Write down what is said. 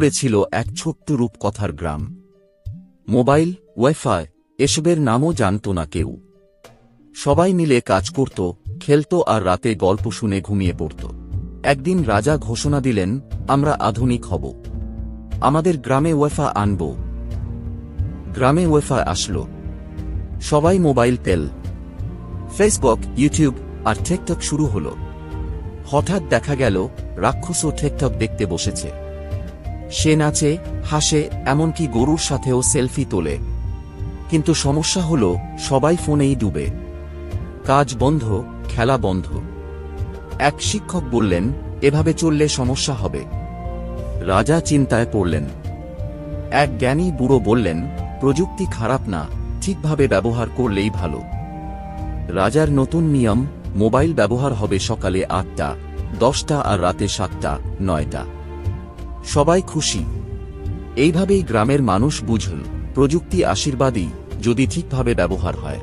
ছিল এক ছোট্ট রূপকথার গ্রাম। মোবাইল, ওয়াইফাই এসবের নামও জানত না কেউ। সবাই মিলে কাজ করত, খেলত আর রাতে গল্প শুনে ঘুমিয়ে পড়ত। একদিন রাজা ঘোষণা দিলেন, আমরা আধুনিক হব, আমাদের গ্রামে ওয়াইফাই আনব। গ্রামে ওয়াইফাই আসলো। সবাই মোবাইল পেল। ফেসবুক, ইউটিউব আর টিকটক শুরু হলো। হঠাৎ দেখা গেল রাক্ষসও টিকটক দেখতে বসেছে। সে নাচে, হাসে, এমনকি গরুর সাথেও সেলফি তোলে। কিন্তু সমস্যা হলো সবাই ফোনেই ডুবে। কাজ বন্ধ, খেলা বন্ধ। এক শিক্ষক বললেন, এভাবে চললে সমস্যা হবে। রাজা চিন্তায় পড়লেন। এক জ্ঞানী বুড়ো বললেন, প্রযুক্তি খারাপ না, ঠিকভাবে ব্যবহার করলেই ভালো। রাজার নতুন নিয়ম, মোবাইল ব্যবহার হবে সকালে ৮টা, ১০টা আর রাতে ৭টা, ৯টা। সবাই খুশি। এইভাবেই গ্রামের মানুষ বুঝল, প্রযুক্তি আশীর্বাদই, যদি ঠিকভাবে ব্যবহার হয়।